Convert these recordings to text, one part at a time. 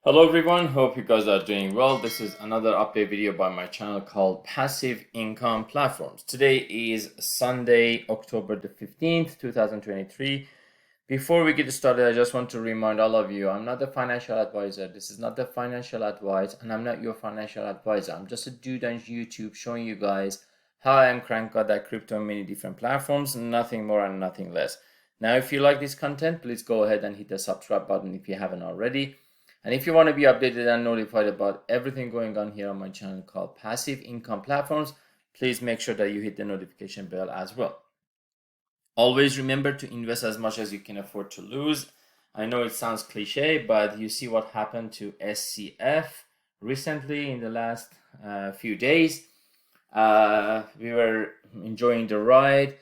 Hello everyone, hope you guys are doing well. This is another update video by my channel called Passive Income Platforms. Today is Sunday, October the 15th, 2023. Before we get started, I just want to remind all of you, I'm not a financial advisor. This is not the financial advice, and I'm not your financial advisor. I'm just a dude on YouTube showing you guys how I am crank out that crypto on many different platforms, nothing more and nothing less. Now, if you like this content, please go ahead and hit the subscribe button if you haven't already. And if you want to be updated and notified about everything going on here on my channel called Passive Income Platforms, please make sure that you hit the notification bell as well. Always remember to invest as much as you can afford to lose. I know it sounds cliche, but you see what happened to SCF recently in the last few days. We were enjoying the ride,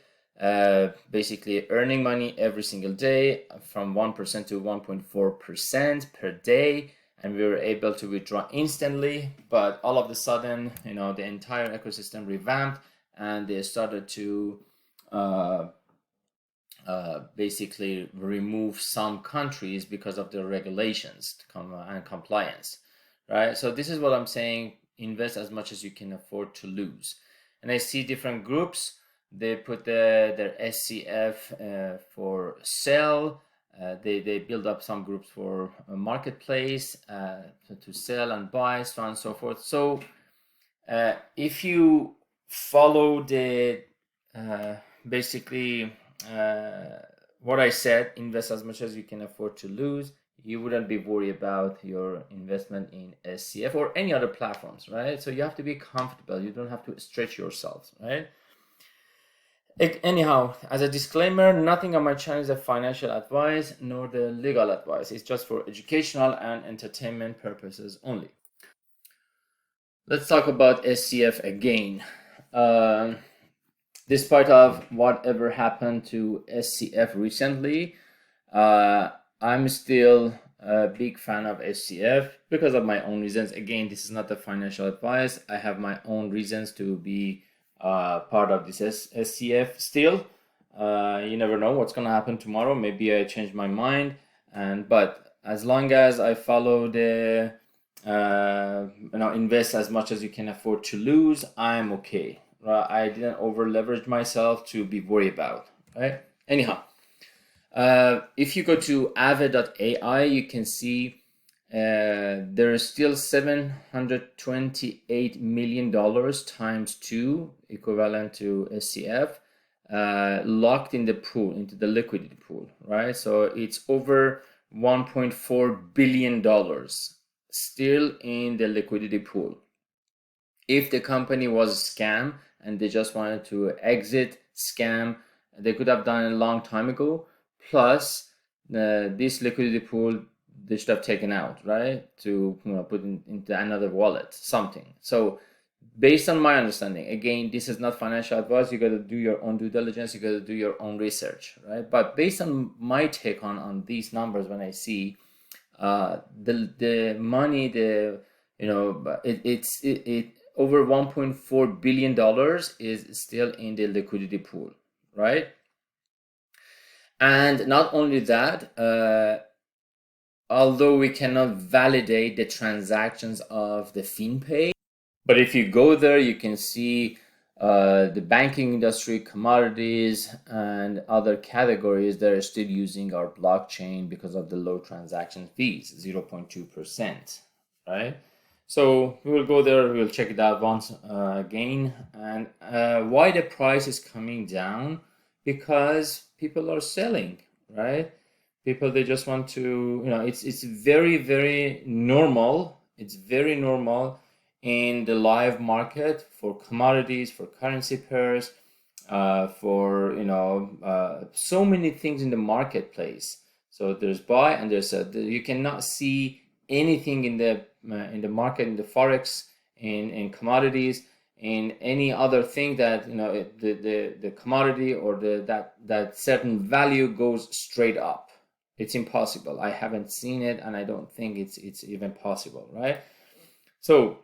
basically earning money every single day from 1% to 1.4% per day, and we were able to withdraw instantly. But all of a sudden, the entire ecosystem revamped, and they started to basically remove some countries because of the regulations and compliance, right? So this is what I'm saying: invest as much as you can afford to lose. And I see different groups, they put their SCF for sell. They build up some groups for a marketplace to sell and buy, so on and so forth. So if you follow the basically what I said, invest as much as you can afford to lose, you wouldn't be worried about your investment in SCF or any other platforms, right? So you have to be comfortable. You don't have to stretch yourselves, right? Anyhow, as a disclaimer, nothing on my channel is a financial advice nor the legal advice. It's just for educational and entertainment purposes only. Let's talk about SCF again. Despite of whatever happened to SCF recently, I'm still a big fan of SCF because of my own reasons. Again, this is not the financial advice. I have my own reasons to be part of this SCF still. You never know what's gonna happen tomorrow. Maybe I change my mind, but as long as I follow the invest as much as you can afford to lose, I'm okay. Right? I didn't over leverage myself to be worried about. Right? Anyhow, if you go to Aave.ai, you can see there is still $728 million times 2, equivalent to SCF, locked in the pool, into the liquidity pool, right? So it's over $1.4 billion still in the liquidity pool. If the company was a scam and they just wanted to exit scam, they could have done it a long time ago. Plus, this liquidity pool they should have taken out, right? To put into another wallet, something. So based on my understanding, again, this is not financial advice. You got to do your own due diligence. You got to do your own research, right? But based on my take on these numbers, when I see the money, it over $1.4 billion is still in the liquidity pool, right? And not only that, although we cannot validate the transactions of the FinPay, but if you go there, you can see the banking industry, commodities, and other categories that are still using our blockchain because of the low transaction fees, 0.2%, right? So we will go there, we will check it out once again. And why the price is coming down? Because people are selling, right? People, they just want to, it's very, very normal. It's very normal in the live market for commodities, for currency pairs, for so many things in the marketplace. So there's buy and there's sell. You cannot see anything in the market, in the forex, in commodities, in any other thing that the commodity or that certain value goes straight up. It's impossible. I haven't seen it, and I don't think it's even possible, right? So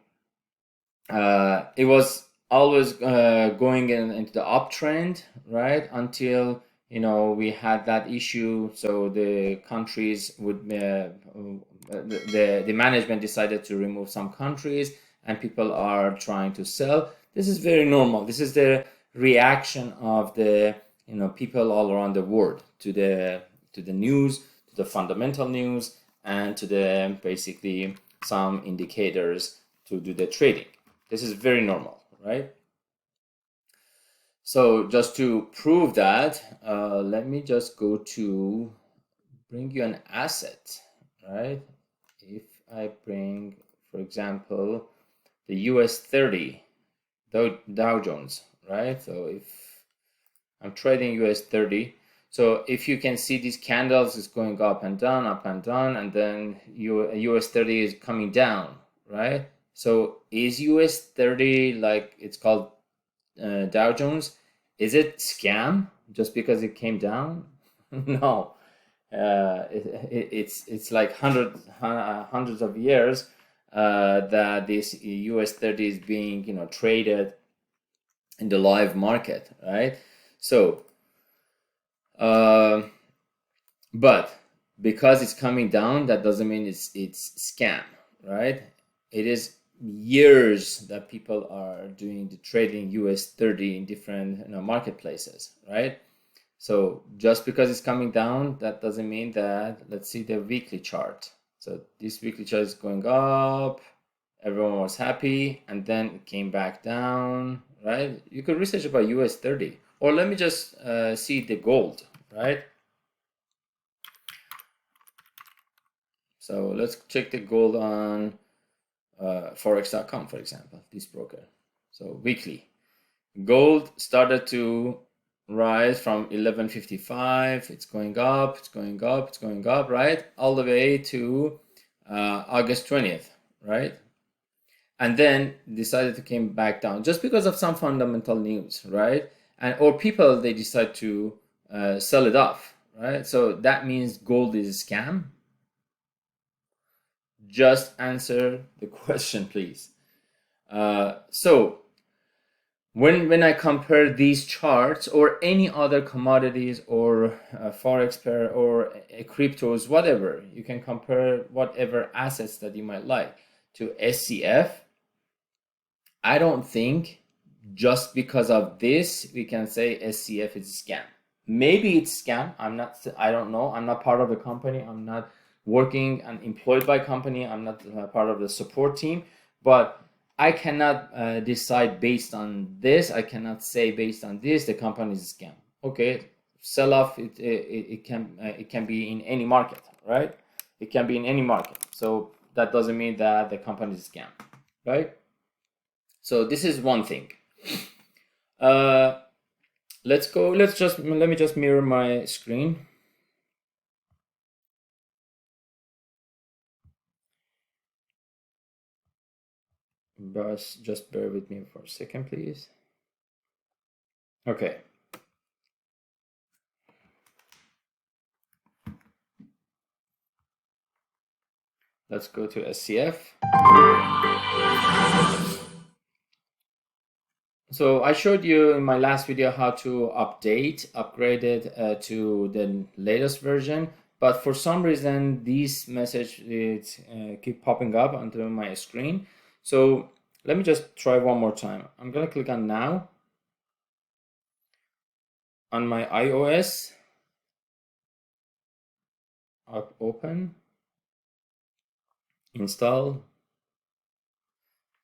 it was always going into the uptrend, right? Until we had that issue. So the countries would the management decided to remove some countries and people are trying to sell. This is very normal. This is the reaction of the people all around the world to the news, to the fundamental news, and to the basically some indicators to do the trading. This is very normal, right? So just to prove that, let me just go to bring you an asset, right? If I bring, for example, the US 30 Dow Jones, right? So if I'm trading US 30, so if you can see these candles is going up and down, and then US 30 is coming down, right? So is US 30, like it's called Dow Jones, is it scam just because it came down? No. It's like hundreds of years that this US 30 is being traded in the live market, right? So but because it's coming down, that doesn't mean it's scam, right? It is years that people are doing the trading US 30 in different marketplaces, right? So just because it's coming down, that doesn't mean that. Let's see the weekly chart. So this weekly chart is going up, everyone was happy, and then it came back down, right? You could research about US 30, or let me just see the gold, right? So let's check the gold on forex.com, for example, this broker. So weekly, gold started to rise from 1155. It's going up, it's going up, it's going up, right? All the way to August 20th, right? And then decided to came back down just because of some fundamental news, right? And or people, they decide to sell it off, right? So that means gold is a scam. Just answer the question, please. So when I compare these charts or any other commodities or forex pair or cryptos, whatever, you can compare whatever assets that you might like to SCF. I don't think just because of this we can say SCF is a scam. Maybe it's scam. I don't know. I'm not part of the company. I'm not working and employed by company. I'm not part of the support team, but I cannot decide based on this. I cannot say based on this the company is a scam. Okay, sell off. It can be in any market, right? It can be in any market. So that doesn't mean that the company is a scam, right? So this is one thing. Let's go. Let me just mirror my screen. But just bear with me for a second, please. Okay. Let's go to SCF. So I showed you in my last video how to upgrade it to the latest version. But for some reason, these messages keep popping up onto my screen. So let me just try one more time. I'm going to click on now. On my iOS, open, install.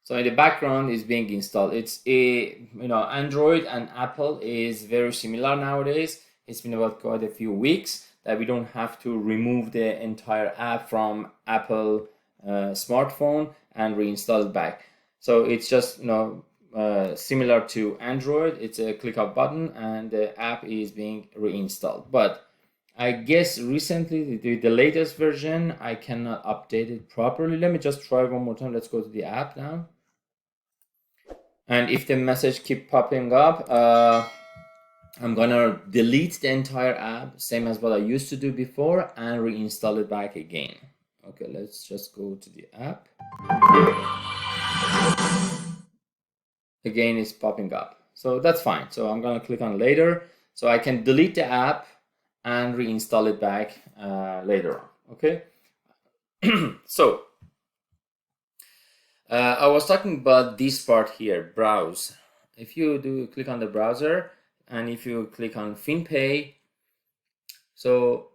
So in the background is being installed. It's Android and Apple is very similar nowadays. It's been about quite a few weeks that we don't have to remove the entire app from Apple smartphone and reinstall it back. So it's just similar to Android. It's a click of button and the app is being reinstalled. But I guess recently the latest version I cannot update it properly. Let me just try one more time. Let's go to the app now. And if the message keep popping up, I'm gonna delete the entire app, same as what I used to do before, and reinstall it back again. Okay, let's just go to the app. Again, it's popping up. So that's fine. So I'm gonna click on later. So I can delete the app and reinstall it back later on, okay? So I was talking about this part here, browse. If you do click on the browser and if you click on FinPay, so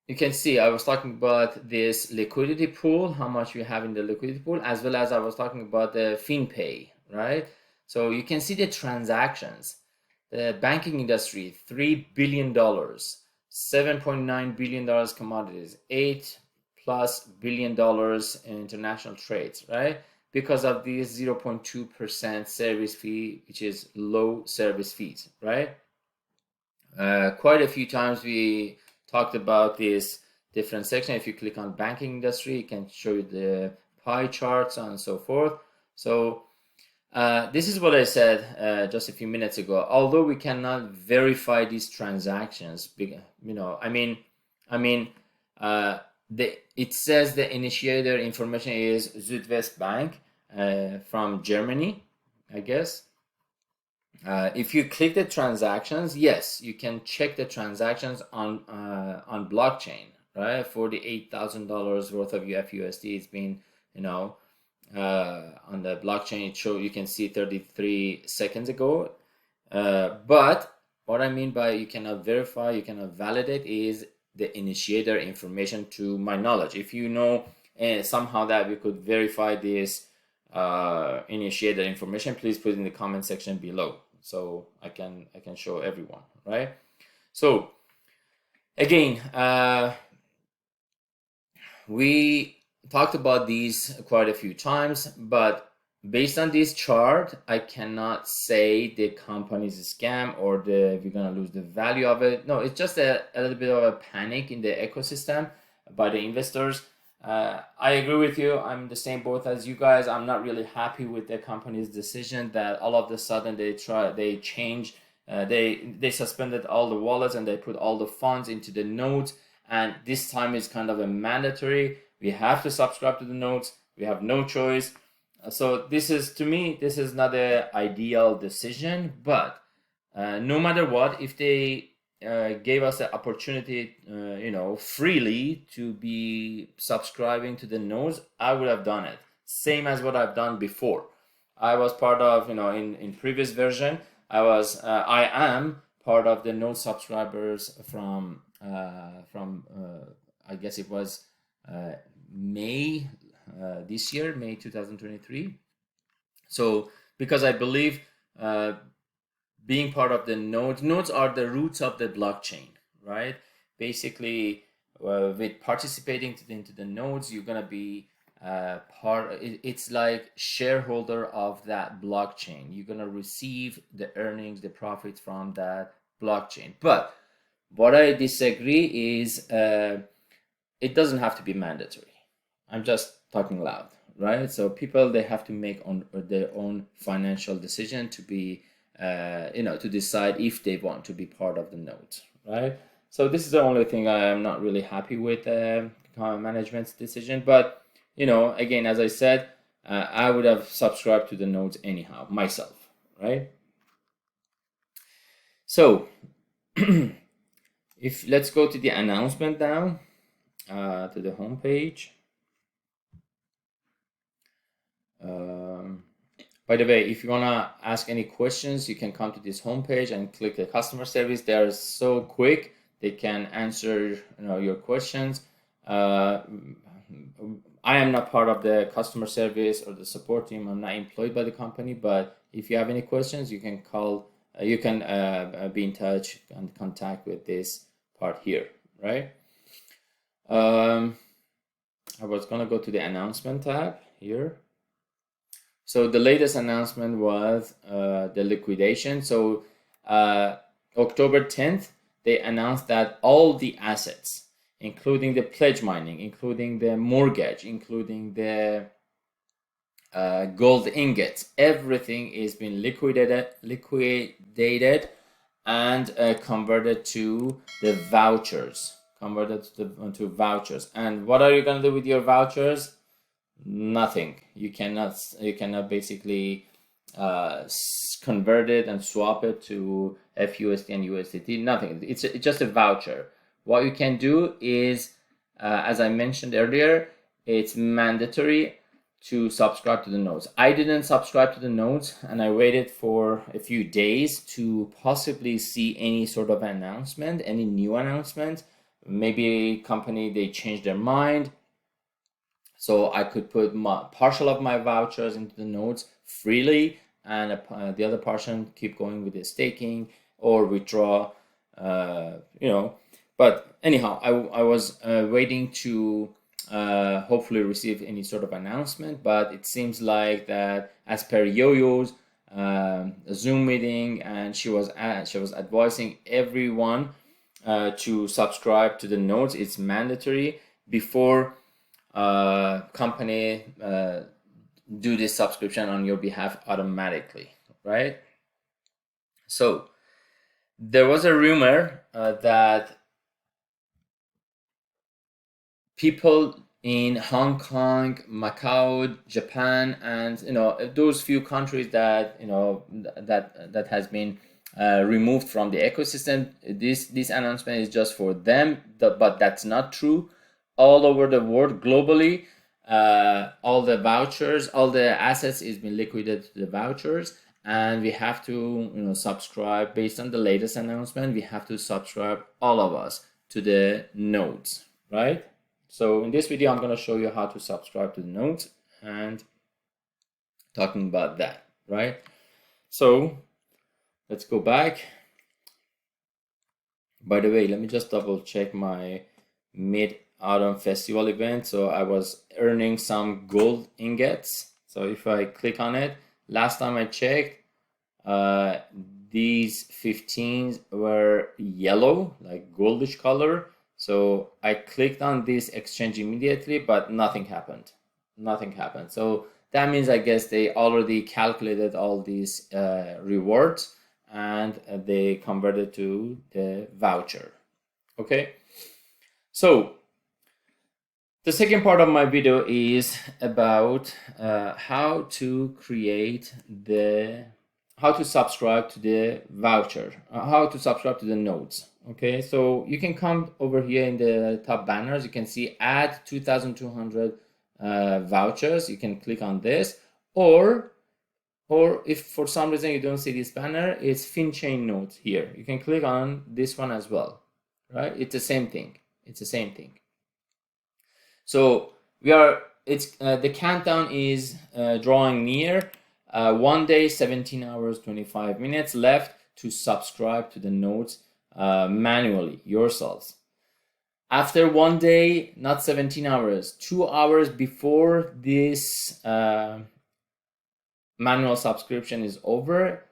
you can see I was talking about this liquidity pool, how much we have in the liquidity pool, as well as I was talking about the FinPay, right? So you can see the transactions. The banking industry, $3 billion, $7.9 billion commodities, $8+ billion in international trades, right? Because of these 0.2% service fee, which is low service fees, right? Quite a few times we talked about this different section. If you click on banking industry, it can show you the pie charts and so forth. So this is what I said just a few minutes ago. Although we cannot verify these transactions, it says the initiator information is Südwest Bank from Germany, I guess. If you click the transactions, yes, you can check the transactions on blockchain, right? $48,000 worth of USD is being, on the blockchain. It show you can see 33 seconds ago. But what I mean by you cannot verify, you cannot validate is the initiator information. To my knowledge, if you know somehow that we could verify this initiator information, please put it in the comment section below, so I can show everyone, right? So again, we talked about these quite a few times, but based on this chart, I cannot say the company is a scam or we're gonna lose the value of it. No, it's just a little bit of a panic in the ecosystem by the investors. I agree with you. I'm the same boat as you guys. I'm not really happy with the company's decision that all of a sudden they suspended all the wallets and they put all the funds into the nodes. And this time is kind of a mandatory. We have to subscribe to the nodes. We have no choice. So this is, to me, this is not an ideal decision. But no matter what, if they gave us the opportunity, freely to be subscribing to the nodes, I would have done it. Same as what I've done before. I was part of, in previous version, I am part of the node subscribers from I guess it was May this year, May 2023. So because I believe being part of the nodes are the roots of the blockchain, right? Basically, with participating into the nodes, you're gonna be it's like shareholder of that blockchain. You're gonna receive the earnings, the profits from that blockchain. But what I disagree is it doesn't have to be mandatory. I'm just talking loud, right? So people, they have to make their own financial decision to be to decide if they want to be part of the node, right? So this is the only thing I am not really happy with management's decision. But again, as I said, I would have subscribed to the nodes anyhow myself, right? So if let's go to the announcement now, to the home page. By the way, if you want to ask any questions, you can come to this homepage and click the customer service. They are so quick, they can answer your questions. I am not part of the customer service or the support team. I'm not employed by the company, but if you have any questions, you can call, you can be in touch and contact with this part here, right? I was gonna go to the announcement tab here. So the latest announcement was the liquidation. So October 10th, they announced that all the assets, including the pledge mining, including the mortgage, including the gold ingots, everything is being liquidated and converted to the vouchers. To vouchers. And what are you gonna do with your vouchers? Nothing. You cannot basically convert it and swap it to FUSD and USDT. Nothing. It's just a voucher. What you can do is as I mentioned earlier, it's mandatory to subscribe to the notes. I didn't subscribe to the notes, and I waited for a few days to possibly see any sort of announcement, any new announcement. Maybe company, they changed their mind, so I could put partial of my vouchers into the notes freely, and the other portion keep going with the staking or withdraw, But anyhow, I was waiting to hopefully receive any sort of announcement, but it seems like that, as per Yo-Yo's Zoom meeting, and she was advising everyone to subscribe to the notes. It's mandatory before company do this subscription on your behalf automatically, right? So there was a rumor that people in Hong Kong, Macau, Japan, and those few countries that that has been removed from the ecosystem. This announcement is just for them, but that's not true. All over the world, globally, all the vouchers, all the assets is been liquidated to the vouchers, and we have to subscribe based on the latest announcement. We have to subscribe, all of us, to the nodes, right? So in this video, I'm going to show you how to subscribe to the nodes and talking about that, right? So let's go back. By the way, let me just double check my Mid-Autumn Festival event. So I was earning some gold ingots. So if I click on it, last time I checked, these 15s were yellow, like goldish color. So I clicked on this exchange immediately, but nothing happened. Nothing happened. So that means, I guess, they already calculated all these rewards, and they converted to the voucher. Okay. So the second part of my video is about how to subscribe to the voucher, how to subscribe to the nodes. Okay, so you can come over here in the top banners. You can see add 2,200 vouchers. You can click on this, or if for some reason you don't see this banner, it's FinChain nodes here. You can click on this one as well, right? It's the same thing. It's the same thing. So the countdown is drawing near. 1 day, 17 hours, 25 minutes left to subscribe to the nodes manually yourselves. After 1 day, not 17 hours, 2 hours before this manual subscription is over,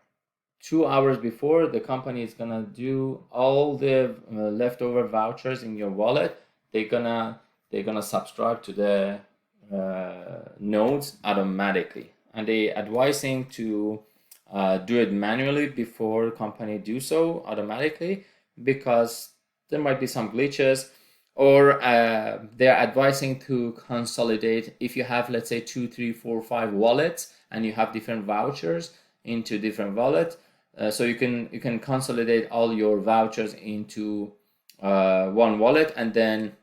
2 hours before, the company is gonna do all the leftover vouchers in your wallet. They're gonna subscribe to the nodes automatically, and they advising to do it manually before company do so automatically, because there might be some glitches, or they're advising to consolidate. If you have, let's say, 2, 3, 4, 5 wallets, and you have different vouchers into different wallets, so you can consolidate all your vouchers into one wallet, and then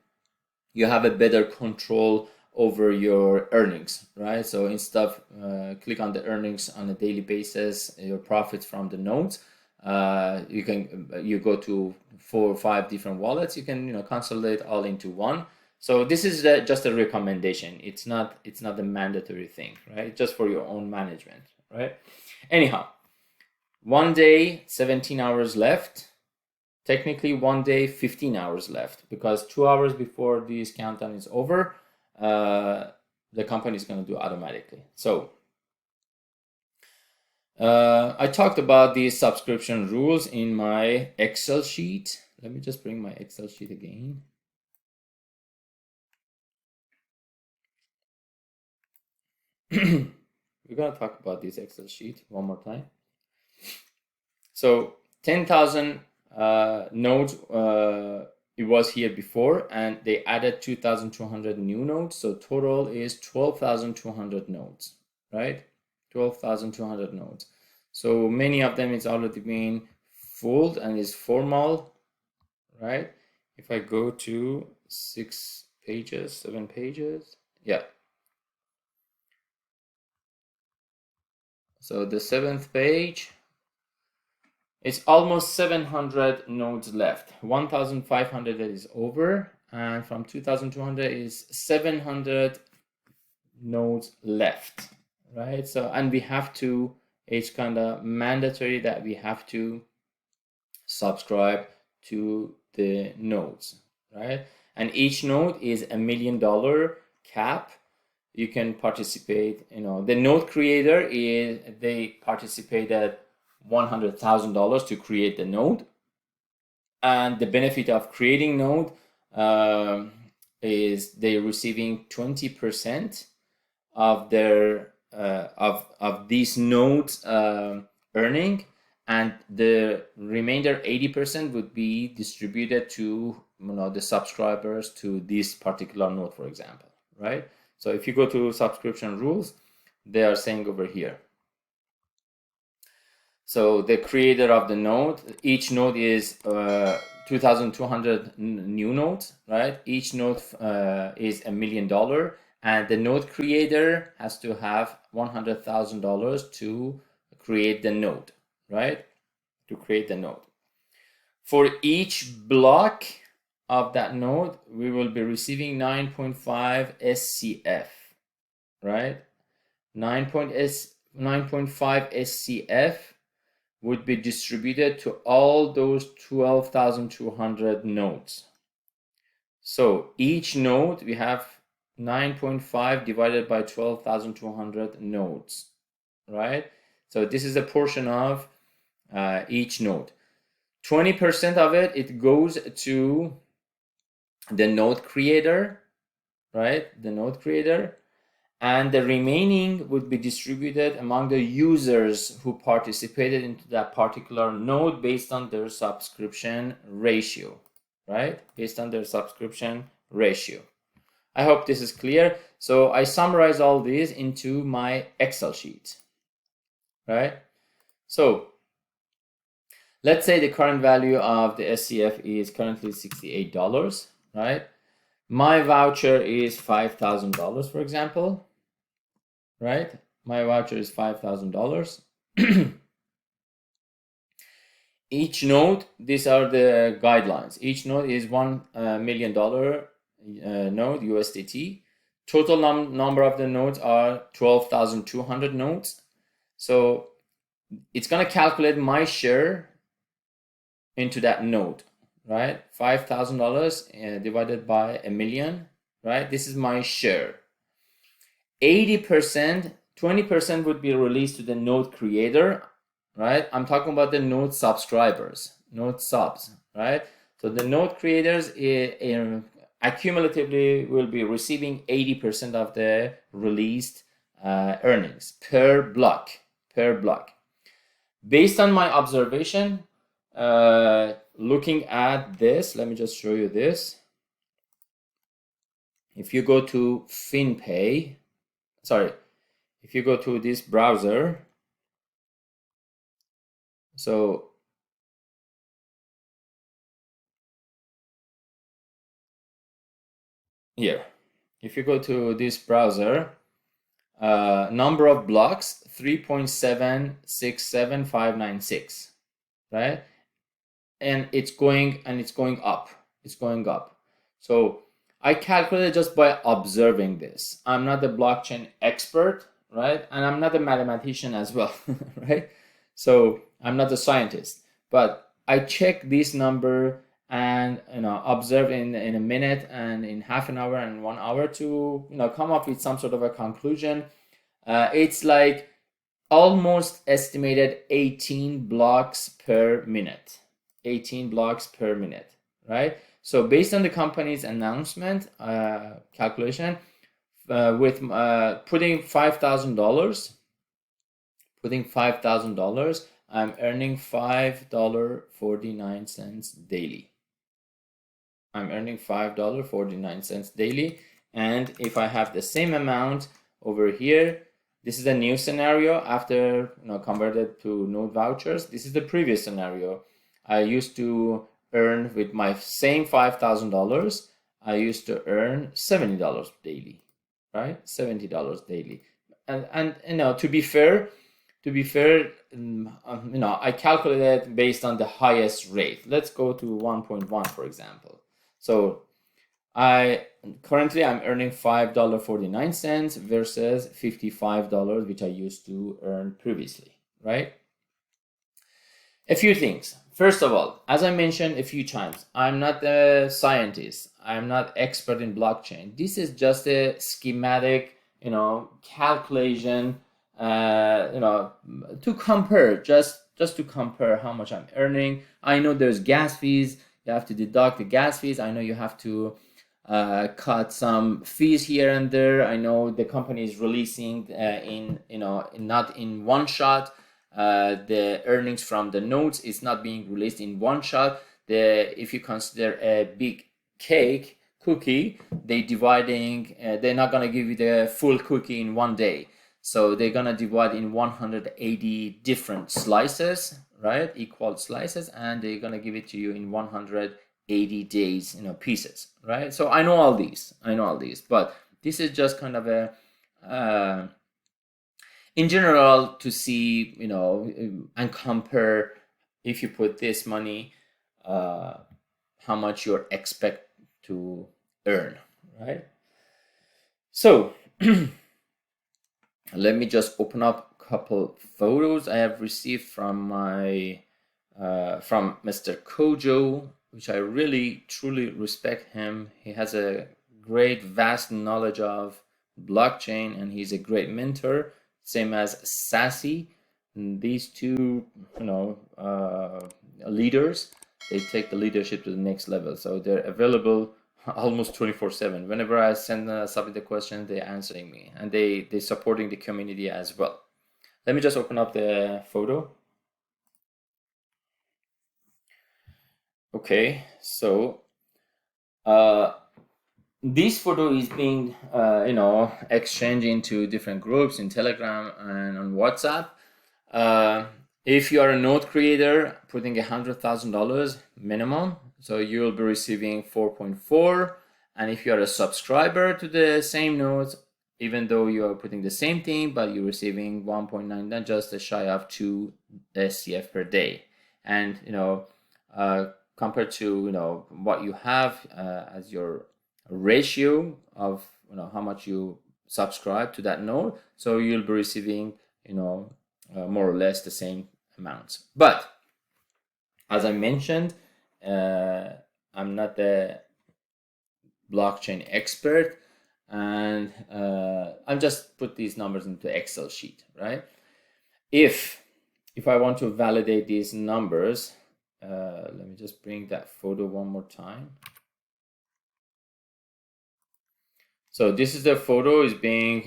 you have a better control over your earnings, right? So instead of click on the earnings on a daily basis, your profits from the nodes, you go to 4 or 5 different wallets. You can consolidate all into one. So this is just a recommendation. It's not a mandatory thing, right? Just for your own management, right? Anyhow, 1 day, 17 hours left. Technically 1 day, 15 hours left, because 2 hours before this countdown is over, the company is going to do automatically. So I talked about these subscription rules in my Excel sheet. Let me just bring my Excel sheet again. We're going to talk about this Excel sheet one more time. So 10,000 nodes it was here before, and they added 2,200 new nodes, so total is 12,200 nodes, right? 12,200 nodes. So many of them is already being filled and is formal, right? If I go to 6 pages, 7 pages. Yeah. So the 7th page, it's almost 700 nodes left. 1,500 is over, and from 2,200 is 700 nodes left, right? So, and we have to, it's kind of mandatory that we have to subscribe to the nodes, right? And each node is $1 million cap. You can participate, you know, the node creator is, they participated $100,000 to create the node. And the benefit of creating node is they're receiving 20% of their of these nodes earning, and the remainder 80% would be distributed to, you know, the subscribers to this particular node, for example, right? So if you go to subscription rules, they are saying over here. So the creator of the node, each node is 2,200 new nodes, right? Each node is $1 million, and the node creator has to have $100,000 to create the node, right? To create the node. For each block of that node, we will be receiving 9.5 SCF, right? 9.5 SCF would be distributed to all those 12,200 nodes. So each node, we have 9.5 divided by 12,200 nodes, right? So this is a portion of each node. 20% of it, it goes to the node creator, right? The node creator. And the remaining would be distributed among the users who participated into that particular node based on their subscription ratio, right? Based on their subscription ratio. I hope this is clear. So I summarize all these into my Excel sheet, right? So let's say the current value of the SCF is currently $68, right? My voucher is $5,000, for example. Right? My voucher is $5,000. Each node, these are the guidelines. Each node is $1 million node, USDT. Total number of the nodes are 12,200 nodes. So it's going to calculate my share into that node, right? $5,000 divided by $1 million, right? This is my share. 80%, 20% would be released to the node creator, right? I'm talking about the node subscribers, node subs, right? So the node creators accumulatively will be receiving 80% of the released earnings per block, Based on my observation, looking at this, let me just show you this. If you go to FinPay, if you go to this browser, so here, if you go to this browser, number of blocks 3.767596, right? And it's going up. So I calculated just by observing this. I'm not a blockchain expert, right? And I'm not a mathematician as well, right? So I'm not a scientist, but I check this number and, you know, observe in a minute and in half an hour and 1 hour to, you know, come up with some sort of a conclusion. It's like almost estimated 18 blocks per minute. 18 blocks per minute, right? So based on the company's announcement calculation, with putting $5,000, I'm earning $5.49 daily. I'm earning $5.49 daily. And if I have the same amount over here, this is a new scenario after, you know, converted to node vouchers. This is the previous scenario. I used to earn with my same $5,000 I used to earn $70 daily, right? $70 daily. And you know, to be fair, I calculated based on the highest rate. Let's go to 1.1, for example. So currently I'm earning $5.49 versus $55, which I used to earn previously, right? A few things. First of all, as I mentioned a few times, I'm not a scientist. I'm not expert in blockchain. This is just a schematic, calculation, to compare, just to compare how much I'm earning. I know there's gas fees. You have to deduct the gas fees. I know you have to cut some fees here and there. I know the company is releasing not in one shot. The earnings from the nodes is not being released in one shot. If you consider a big cookie, they're not gonna give you the full cookie in one day. So they're gonna divide in 180 different slices, right? Equal slices, and they're gonna give it to you in 180 days, pieces, right? So I know all these, but this is just kind of a in general to see, and compare if you put this money, how much you're expect to earn, right? So let me just open up a couple photos I have received from my from Mr. Kojo, which I really truly respect him. He has a great vast knowledge of blockchain and he's a great mentor, same as Sassy. And these two leaders, they take the leadership to the next level, so they're available almost 24/7. Whenever I submit the question, they're answering me, and they're supporting the community as well. Let me just open up the photo. Okay, so this photo is being exchanged into different groups in Telegram and on WhatsApp. If you are a node creator, putting $100,000 minimum, so you'll be receiving 4.4. And if you are a subscriber to the same nodes, even though you are putting the same thing, but you're receiving 1.9, just a shy of 2 SCF per day. And compared to what you have as your ratio of how much you subscribe to that node, so you'll be receiving more or less the same amounts. But as I mentioned, I'm not the blockchain expert, and I'll just put these numbers into Excel sheet, right? If I want to validate these numbers, let me just bring that photo one more time. So this is the photo is being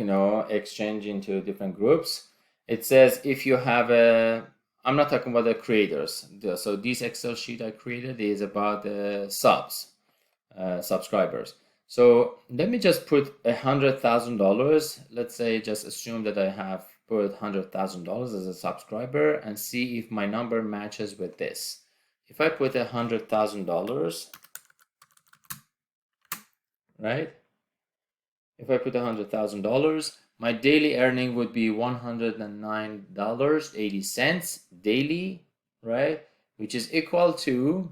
exchanged into different groups. It says if you have I'm not talking about the creators. So this Excel sheet I created is about the subscribers. So let me just put $100,000. Let's say just assume that I have put $100,000 as a subscriber and see if my number matches with this. If I put $100,000, right? If I put $100,000, my daily earning would be $109.80 daily, right? Which is equal to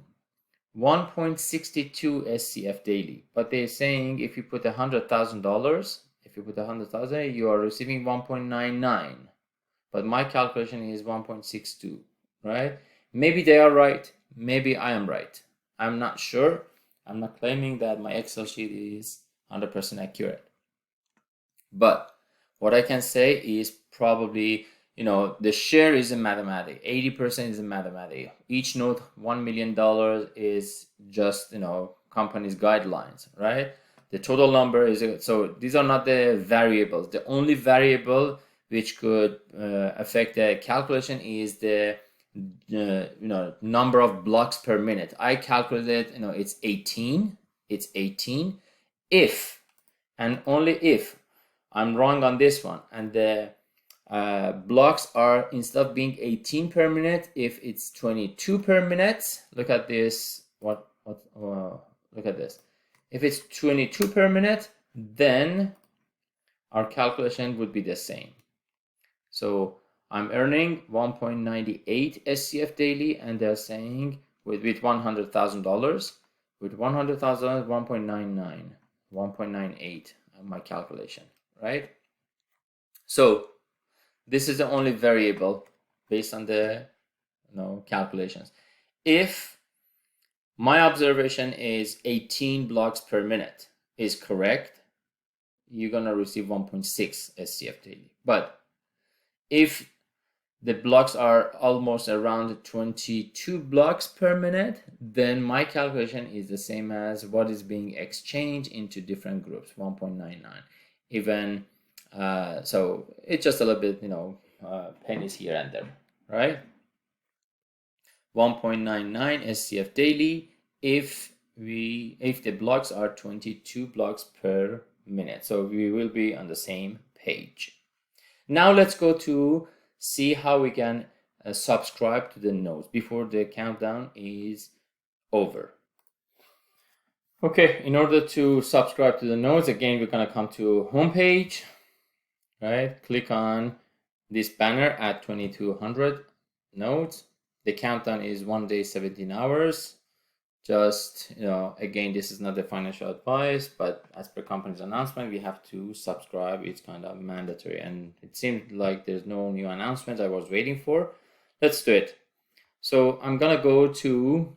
1.62 SCF daily. But they're saying if you put $100,000, you are receiving 1.99. But my calculation is 1.62, right? Maybe they are right. Maybe I am right. I'm not sure. I'm not claiming that my Excel sheet is 100% accurate. But what I can say is probably, the share is a mathematic. 80% is a mathematic. Each node, $1 million is just, company's guidelines, right? The total number is, so these are not the variables. The only variable which could affect the calculation is the number of blocks per minute. I calculated, it's 18. It's 18. If and only if I'm wrong on this one, and the blocks are, instead of being 18 per minute, if it's 22 per minute, look at this. Look at this. If it's 22 per minute, then our calculation would be the same. So I'm earning 1.98 SCF daily, and they're saying with $100,000, with 100,000, 1.99, 1.98 my calculation, right? So this is the only variable based on the calculations. If my observation is 18 blocks per minute is correct, you're gonna receive 1.6 SCF daily. But if the blocks are almost around 22 blocks per minute, then my calculation is the same as what is being exchanged into different groups, 1.99. Even so it's just a little bit, pennies here and there, right? 1.99 SCF daily if the blocks are 22 blocks per minute. So we will be on the same page. Now let's go to see how we can subscribe to the nodes before the countdown is over. Okay, in order to subscribe to the nodes, again, we're gonna come to homepage, right? Click on this banner at 2200 nodes. The countdown is 1 day, 17 hours. Just, again, this is not the financial advice, but as per company's announcement, we have to subscribe. It's kind of mandatory, and it seemed like there's no new announcement I was waiting for. Let's do it. So I'm gonna go to,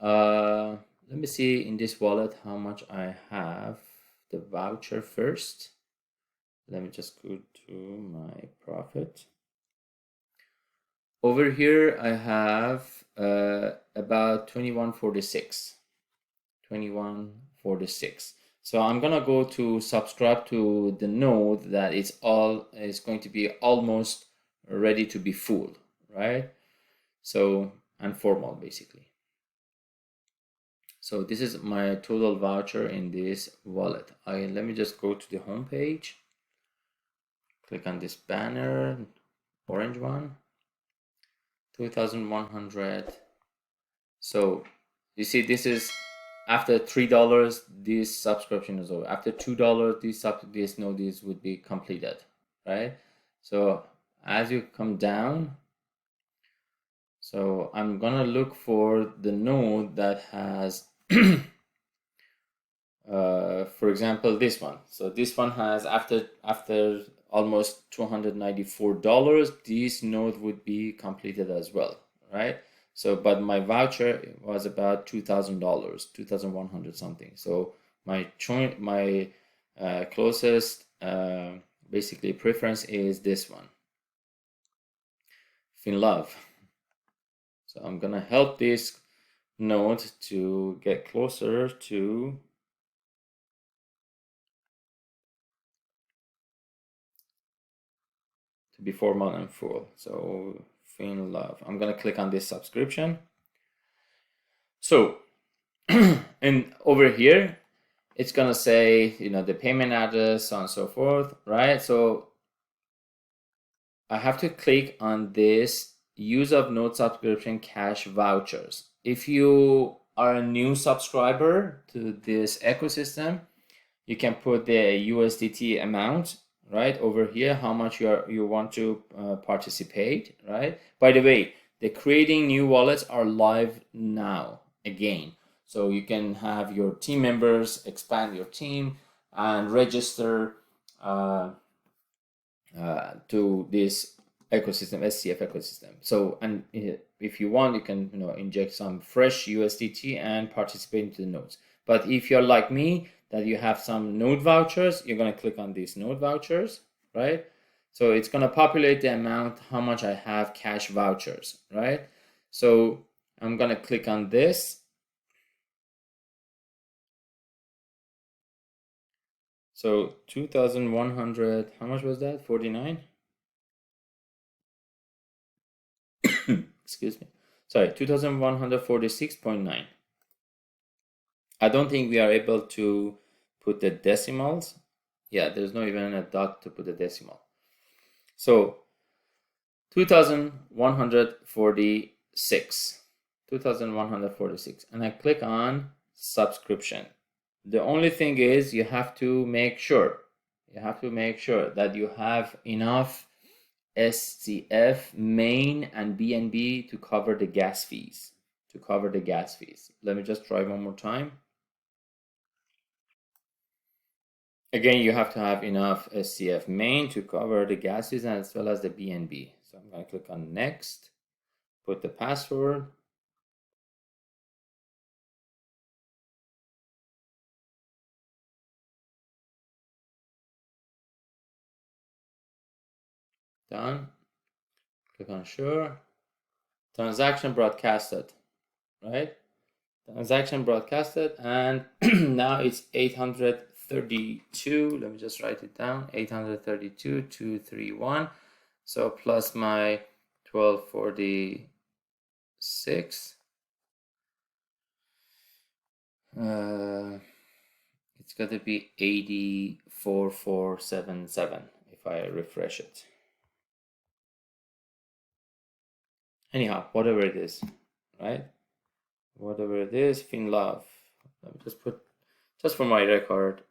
let me see in this wallet how much I have, the voucher first. Let me just go to my profit. Over here, I have about 2146. 2146. So I'm gonna go to subscribe to the node that is going to be almost ready to be full, right? So, and formal basically. So this is my total voucher in this wallet. Let me just go to the home page. Click on this banner, orange one. 2,100. So you see, this is after $3, this subscription is over. After $2, this node would be completed, right? So as you come down, so I'm gonna look for the node that has, for example, this one. So this one has after almost $294, this node would be completed as well, right? So, but my voucher was about $2,000, 2,100 something. So my closest basically preference is this one, FinLove. So I'm gonna help this node to get closer to be formal and full. So FinLove. I'm gonna click on this subscription. So and over here it's gonna say the payment address, so on and so forth, right? So I have to click on this use of node subscription cash vouchers. If you are a new subscriber to this ecosystem, you can put the USDT amount right over here, how much you want to participate, right? By the way, the creating new wallets are live now again, so you can have your team members expand your team and register to this ecosystem, SCF ecosystem. So, and if you want, you can inject some fresh USDT and participate into the nodes. But if you're like me, that you have some node vouchers, you're going to click on these node vouchers, right? So it's going to populate the amount, how much I have cash vouchers, right? So I'm going to click on this. So 2,100, how much was that? 49? Excuse me. Sorry, 2,146.9. I don't think we are able to put the decimals. Yeah, there's not even a dot to put the decimal. So 2,146. 2,146. And I click on subscription. The only thing is you have to make sure that you have enough SCF main and BNB to cover the gas fees. Let me just try one more time. Again, you have to have enough SCF main to cover the gas fees as well as the BNB. So I'm going to click on next, put the password. Done. Click on sure. Transaction broadcasted, right? Transaction broadcasted, and now it's 832. Let me just write it down. 832,231. So plus my 1246. It's going to be 84477 if I refresh it. Anyhow, whatever it is, right? Whatever it is, FinLove. Let me just put, just for my record,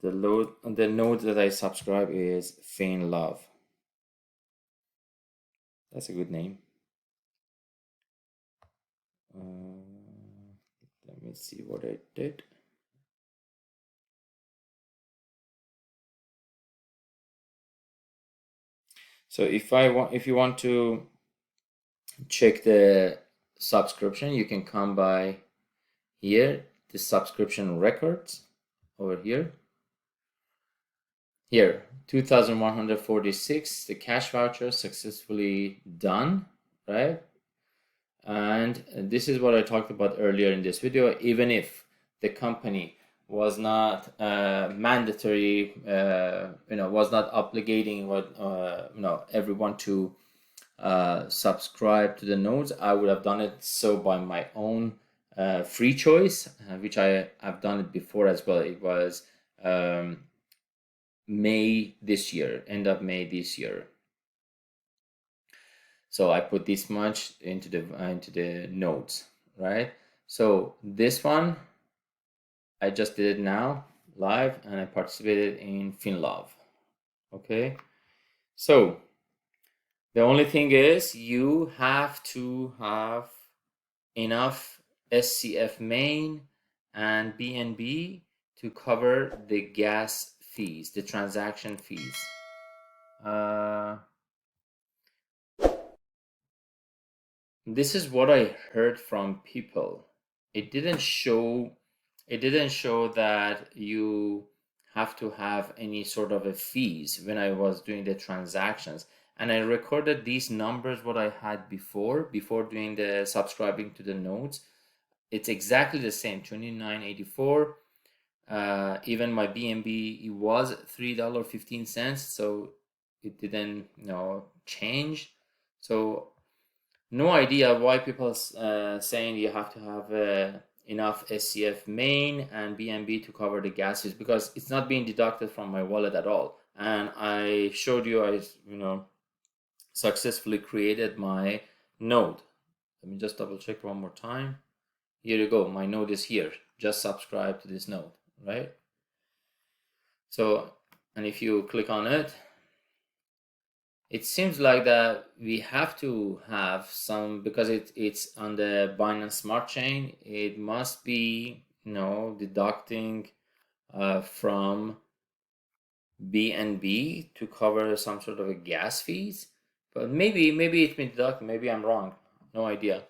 the node that I subscribe is FinLove. That's a good name. Let me see what I did. So if you want to check the subscription, you can come by here, the subscription records over here. Here, 2,146, the cash voucher successfully done, right? And this is what I talked about earlier in this video. Even if the company was not mandatory, was not obligating everyone to subscribe to the nodes, I would have done it so by my own free choice, which I have done it before as well. It was May this year, end of May this year. So I put this much into the nodes, right? So this one, I just did it now live, and I participated in FinLove. Okay, so the only thing is you have to have enough SCF main and BNB to cover the gas fees, the transaction fees. This is what I heard from people. It didn't show that you have to have any sort of a fees when I was doing the transactions. And I recorded these numbers what I had before doing the subscribing to the nodes. It's exactly the same, $29.84. Even my BNB, it was $3.15, so it didn't change. So no idea why people saying you have to have enough SCF main and BNB to cover the gas fees, because it's not being deducted from my wallet at all. And I showed you I successfully created my node. Let me just double check one more time. Here you go, my node is here. Just subscribe to this node, right? So, and if you click on it, it seems like that we have to have some, because it's on the Binance Smart Chain. It must be deducting from BNB to cover some sort of a gas fees. But maybe it's been deducted. Maybe I'm wrong. No idea.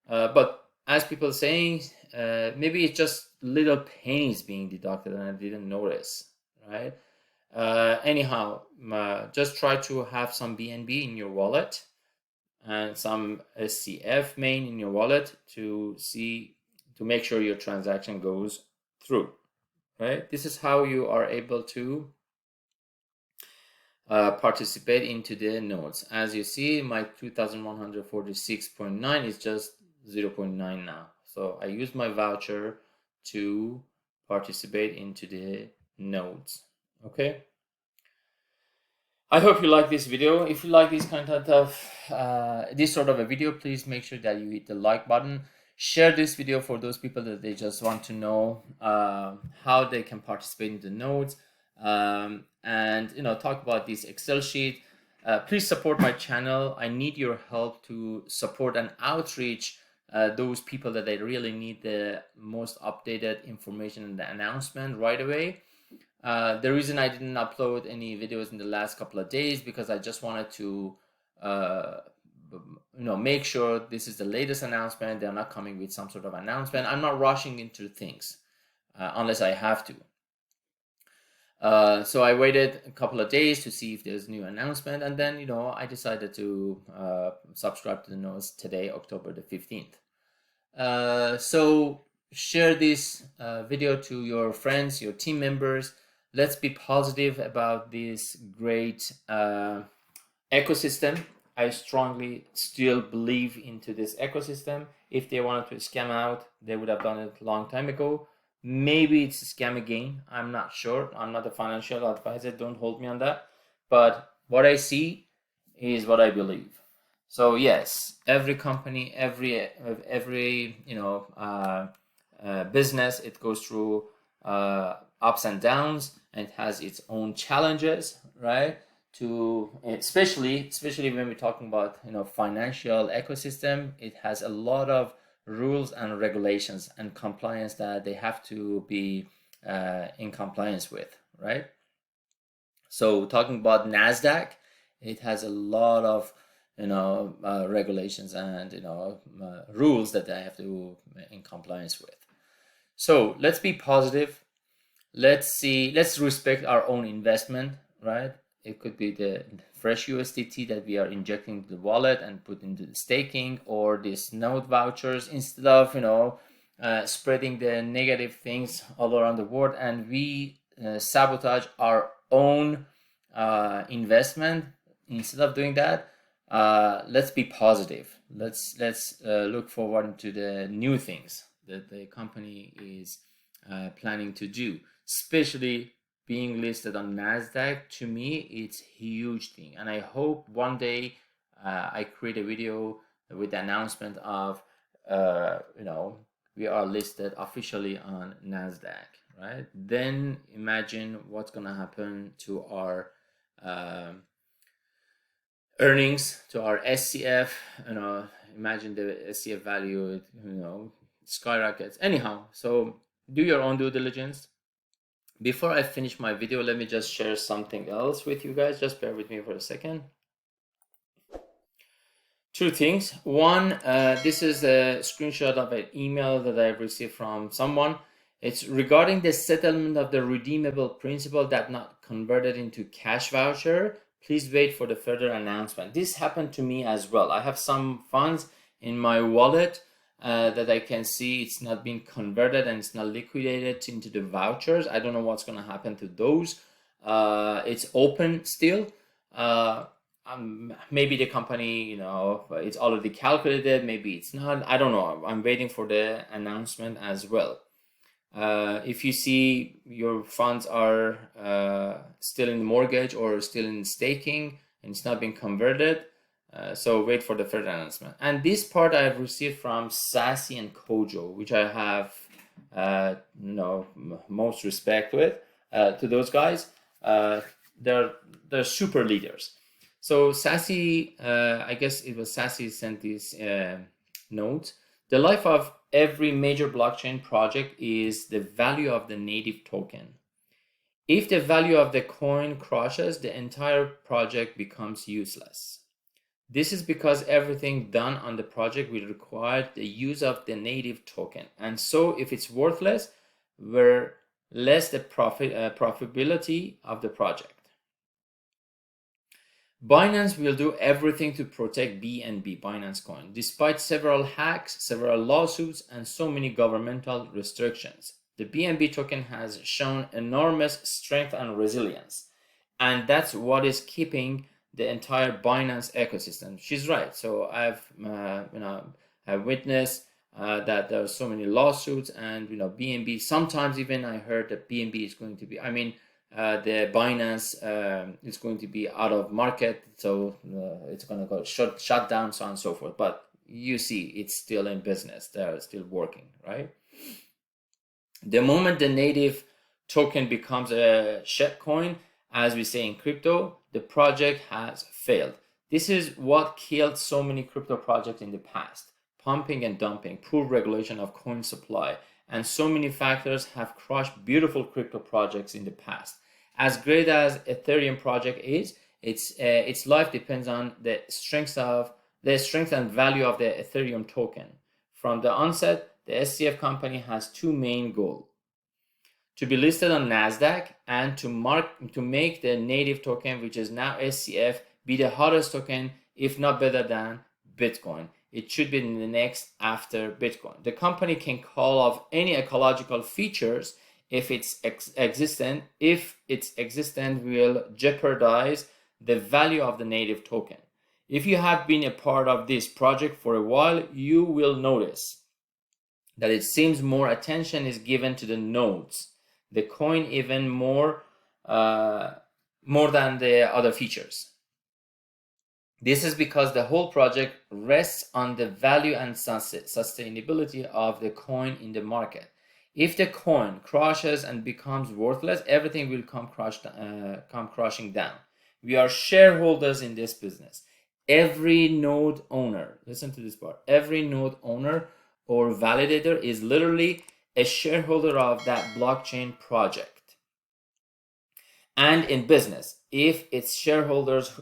But as people saying, maybe it's just little pennies being deducted and I didn't notice, right? Anyhow, just try to have some BNB in your wallet and some SCF main in your wallet to make sure your transaction goes through, right? This is how you are able to participate into the nodes. As you see, my 2,146.9 is just 0.9 now. So I use my voucher to participate into the nodes. Okay. I hope you like this video. If you like this content of this sort of a video, please make sure that you hit the like button. Share this video for those people that they just want to know how they can participate in the nodes, and talk about this Excel sheet. Please support my channel. I need your help to support and outreach those people that they really need the most updated information and the announcement right away. The reason I didn't upload any videos in the last couple of days because I just wanted to make sure this is the latest announcement. They're not coming with some sort of announcement. I'm not rushing into things unless I have to. So I waited a couple of days to see if there's a new announcement, and then I decided to subscribe to the notes today, October the 15th. So share this video to your friends, your team members. Let's be positive about this great ecosystem. I strongly still believe into this ecosystem. If they wanted to scam out, they would have done it a long time ago. Maybe it's a scam again. I'm not sure. I'm not a financial advisor. Don't hold me on that. But what I see is what I believe. So yes, every company, every business, it goes through ups and downs, and it has its own challenges, right? Especially when we're talking about financial ecosystem, it has a lot of rules and regulations and compliance that they have to be in compliance with, right? So talking about NASDAQ, it has a lot of regulations and rules that they have to in compliance with. So let's be positive. Let's respect our own investment, right? It could be the fresh USDT that we are injecting into the wallet and put into the staking, or these node vouchers, instead of spreading the negative things all around the world, and we sabotage our own investment. Instead of doing that, let's be positive. Let's look forward to the new things that the company is planning to do, especially being listed on NASDAQ. To me, it's a huge thing, and I hope one day I create a video with the announcement of we are listed officially on NASDAQ, right? Then imagine what's gonna happen to our earnings, to our SCF. Imagine the SCF value, skyrockets. Anyhow, so do your own due diligence. Before I finish my video, let me just share something else with you guys. Just bear with me for a second. Two things. One, this is a screenshot of an email that I've received from someone. It's regarding the settlement of the redeemable principal that not converted into cash voucher. Please wait for the further announcement. This happened to me as well. I have some funds in my wallet that I can see it's not being converted and it's not liquidated into the vouchers. I don't know what's going to happen to those. It's open still. Maybe the company, it's already calculated. Maybe it's not. I don't know. I'm waiting for the announcement as well. If you see your funds are still in the mortgage or still in staking and it's not being converted, so wait for the further announcement. And this part I have received from Sassy and Kojo, which I have most respect with to those guys. They're super leaders. So Sassy, I guess it was Sassy sent this note. The life of every major blockchain project is the value of the native token. If the value of the coin crashes, the entire project becomes useless. This is because everything done on the project will require the use of the native token. And so if it's worthless, we're less the profitability of the project. Binance will do everything to protect BNB, Binance Coin, despite several hacks, several lawsuits, and so many governmental restrictions. The BNB token has shown enormous strength and resilience, and that's what is keeping the entire Binance ecosystem. She's right. So I've witnessed that there are so many lawsuits, and BNB. Sometimes even I heard that BNB is going to be. The Binance is going to be out of market, so it's going to go shut down, so on and so forth. But you see it's still in business. They're still working, right? The moment the native token becomes a shitcoin, as we say in crypto, the project has failed. This is what killed so many crypto projects in the past. Pumping and dumping, poor regulation of coin supply, and so many factors have crushed beautiful crypto projects in the past. As great as Ethereum project is, its life depends on the strength and value of the Ethereum token. From the onset, the SCF company has two main goals: to be listed on NASDAQ and to make the native token, which is now SCF, be the hottest token, if not better than Bitcoin. It should be the next after Bitcoin. The company can call off any ecological features if its existence will jeopardize the value of the native token. If you have been a part of this project for a while, you will notice that it seems more attention is given to the nodes, the coin, even more than the other features. This is because the whole project rests on the value and sustainability of the coin in the market. If the coin crashes and becomes worthless, everything will come crashing down. We are shareholders in this business. Every node owner, listen to this part, every node owner or validator is literally a shareholder of that blockchain project. And in business, if it's shareholders,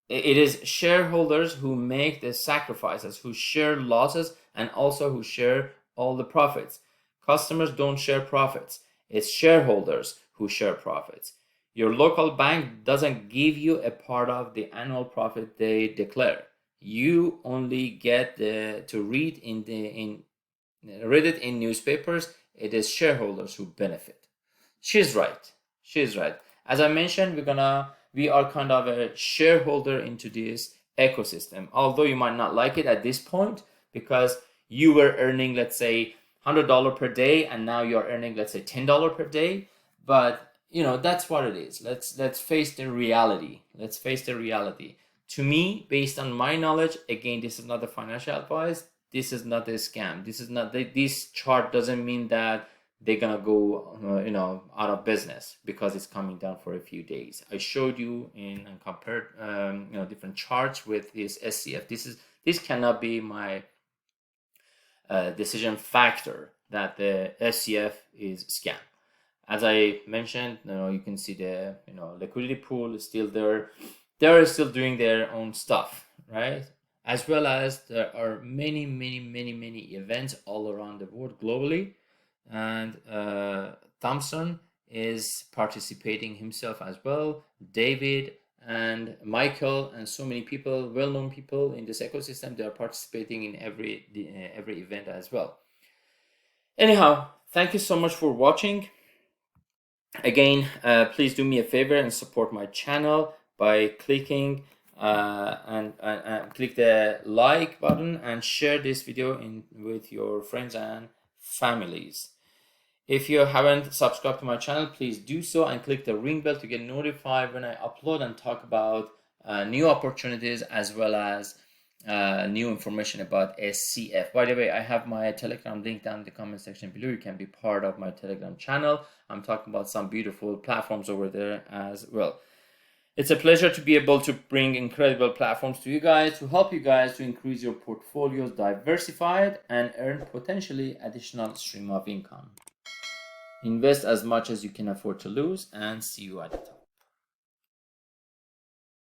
it is shareholders who make the sacrifices, who share losses, and also who share all the profits. Customers don't share profits. It's shareholders who share profits. Your local bank doesn't give you a part of the annual profit they declare. You only get to read it in newspapers. It is shareholders who benefit. She's right. As I mentioned, we are kind of a shareholder into this ecosystem. Although you might not like it at this point because you were earning, let's say, $100 per day, and now you're earning, let's say, $10 per day. But that's what it is. Let's face the reality. To me, based on my knowledge, again, this is not a financial advice. This is not a scam. This chart doesn't mean that they're gonna go out of business because it's coming down for a few days. I showed you and compared different charts with this SCF. This cannot be my decision factor that the SCF is scam. As I mentioned, you can see the liquidity pool is still there. They're still doing their own stuff, right? As well as there are many events all around the world globally, and Thompson is participating himself as well. David and Michael and so many people, well-known people in this ecosystem, they are participating in every event as well. Anyhow, thank you so much for watching. Again, please do me a favor and support my channel by clicking and click the like button and share this video with your friends and families. If you haven't subscribed to my channel, please do so and click the ring bell to get notified when I upload and talk about new opportunities as well as new information about SCF. By the way, I have my Telegram link down in the comment section below. You can be part of my Telegram channel. I'm talking about some beautiful platforms over there as well. It's a pleasure to be able to bring incredible platforms to you guys to help you guys to increase your portfolios, diversified, and earn potentially additional stream of income. Invest as much as you can afford to lose, and see you at the top.